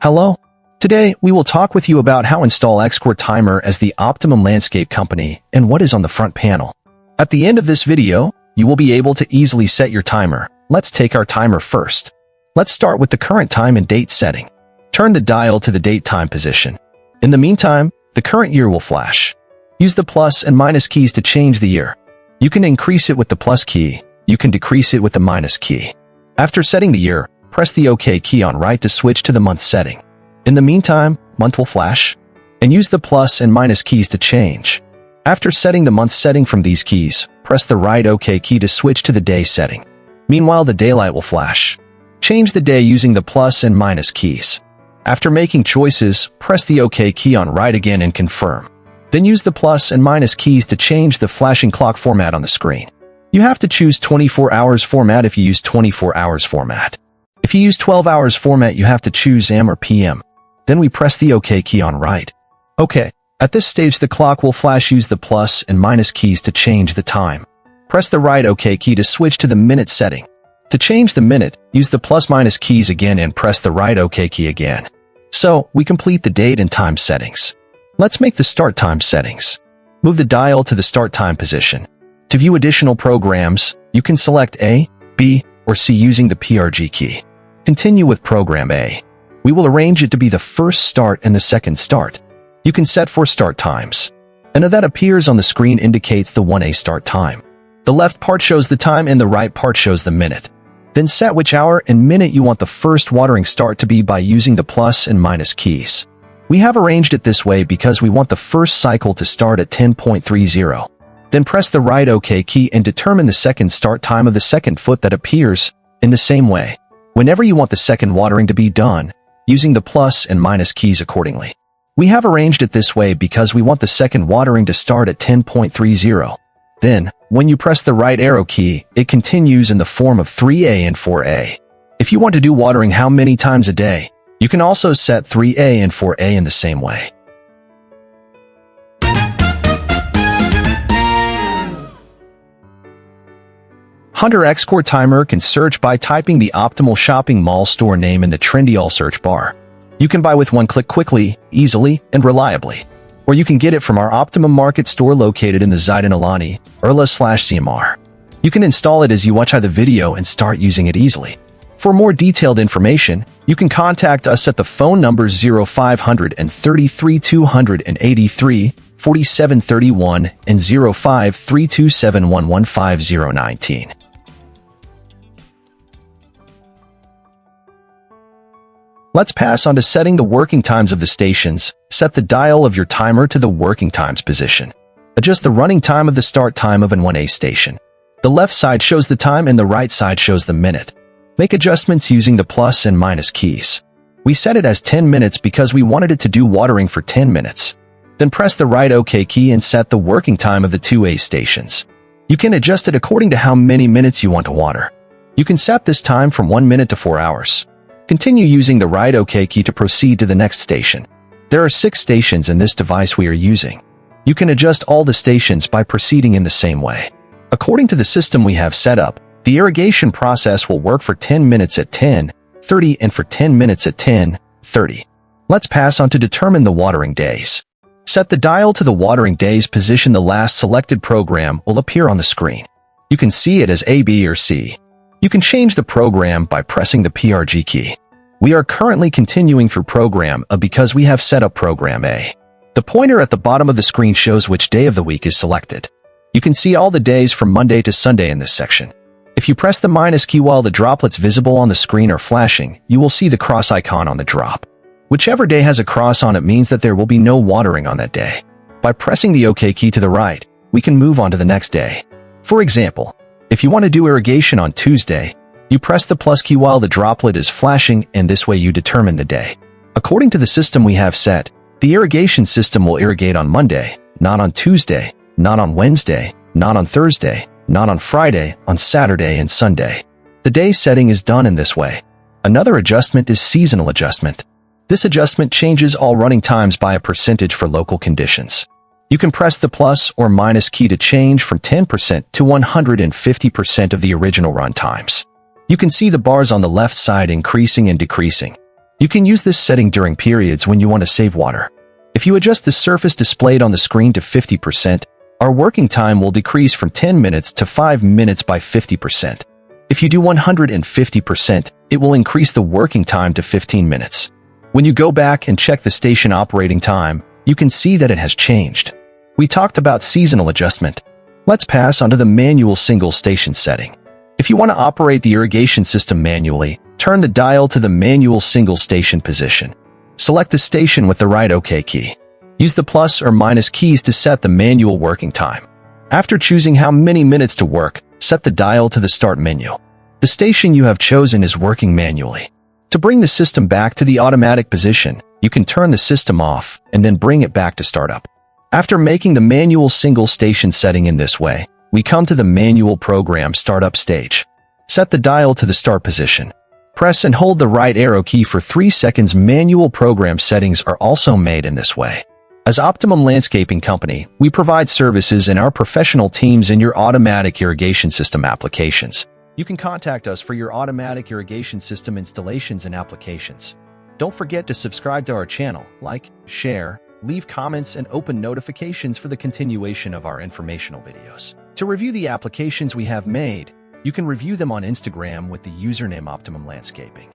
Hello. Today, we will talk with you about how install Xcore Timer as the Optimum Landscape Company and what is on the front panel. At the end of this video, you will be able to easily set your timer. Let's take our timer first. Let's start with the current time and date setting. Turn the dial to the date time position. In the meantime, the current year will flash. Use the plus and minus keys to change the year. You can increase it with the plus key. You can decrease it with the minus key. After setting the year, press the OK key on right to switch to the month setting. In the meantime, month will flash, and use the plus and minus keys to change. After setting the month setting from these keys, press the right OK key to switch to the day setting. Meanwhile, the daylight will flash. Change the day using the plus and minus keys. After making choices, press the OK key on right again and confirm. Then use the plus and minus keys to change the flashing clock format on the screen. You have to choose 24 hours format if you use 24 hours format. If you use 12 hours format, you have to choose AM or PM. Then we press the OK key on right. OK. At this stage, the clock will flash. Use the plus and minus keys to change the time. Press the right OK key to switch to the minute setting. To change the minute, use the plus minus keys again and press the right OK key again. So, we complete the date and time settings. Let's make the start time settings. Move the dial to the start time position. To view additional programs, you can select A, B, or C using the PRG key. Continue with program A. We will arrange it to be the first start and the second start. You can set 4 start times. And that appears on the screen indicates the 1A start time. The left part shows the time and the right part shows the minute. Then set which hour and minute you want the first watering start to be by using the plus and minus keys. We have arranged it this way because we want the first cycle to start at 10:30. Then press the right OK key and determine the second start time of the second foot that appears in the same way. Whenever you want the second watering to be done, using the plus and minus keys accordingly. We have arranged it this way because we want the second watering to start at 10:30. Then, when you press the right arrow key, it continues in the form of 3A and 4A. If you want to do watering how many times a day, you can also set 3A and 4A in the same way. Hunter Xcore Timer can search by typing the optimal shopping mall store name in the trendy all search bar. You can buy with one click quickly, easily, and reliably. Or you can get it from our Optimum Market store located in the Zidane Alani, Urla/CMR. You can install it as you watch the video and start using it easily. For more detailed information, you can contact us at the phone numbers 0533 283 4731 and 0532711519. Let's pass on to setting the working times of the stations. Set the dial of your timer to the working times position. Adjust the running time of the start time of an 1A station. The left side shows the time and the right side shows the minute. Make adjustments using the plus and minus keys. We set it as 10 minutes because we wanted it to do watering for 10 minutes. Then press the right OK key and set the working time of the 2A stations. You can adjust it according to how many minutes you want to water. You can set this time from 1 minute to 4 hours. Continue using the right OK key to proceed to the next station. There are 6 stations in this device we are using. You can adjust all the stations by proceeding in the same way. According to the system we have set up, the irrigation process will work for 10 minutes at 10:30 and for 10 minutes at 10:30. Let's pass on to determine the watering days. Set the dial to the watering days position. The last selected program will appear on the screen. You can see it as A, B, or C. You can change the program by pressing the PRG key. We are currently continuing through program A because we have set up program A. The pointer at the bottom of the screen shows which day of the week is selected. You can see all the days from Monday to Sunday in this section. If you press the minus key while the droplets visible on the screen are flashing, you will see the cross icon on the drop. Whichever day has a cross on it means that there will be no watering on that day. By pressing the OK key to the right, we can move on to the next day. For example, if you want to do irrigation on Tuesday, you press the plus key while the droplet is flashing, and this way you determine the day. According to the system we have set, the irrigation system will irrigate on Monday, not on Tuesday, not on Wednesday, not on Thursday, not on Friday, on Saturday and Sunday. The day setting is done in this way. Another adjustment is seasonal adjustment. This adjustment changes all running times by a percentage for local conditions. You can press the plus or minus key to change from 10% to 150% of the original run times. You can see the bars on the left side increasing and decreasing. You can use this setting during periods when you want to save water. If you adjust the surface displayed on the screen to 50%, our working time will decrease from 10 minutes to 5 minutes by 50%. If you do 150%, it will increase the working time to 15 minutes. When you go back and check the station operating time, you can see that it has changed. We talked about seasonal adjustment. Let's pass on to the manual single station setting. If you want to operate the irrigation system manually, turn the dial to the manual single station position. Select the station with the right OK key. Use the plus or minus keys to set the manual working time. After choosing how many minutes to work, set the dial to the start menu. The station you have chosen is working manually. To bring the system back to the automatic position, you can turn the system off and then bring it back to startup. After making the manual single station setting in this way, we come to the manual program startup stage. Set the dial to the start position. Press and hold the right arrow key for 3 seconds. Manual program settings are also made in this way. As Optimum Landscaping Company, we provide services in our professional teams in your automatic irrigation system applications. You can contact us for your automatic irrigation system installations and applications. Don't forget to subscribe to our channel, like, share, leave comments, and open notifications for the continuation of our informational videos. To review the applications we have made, you can review them on Instagram with the username Optimum Landscaping.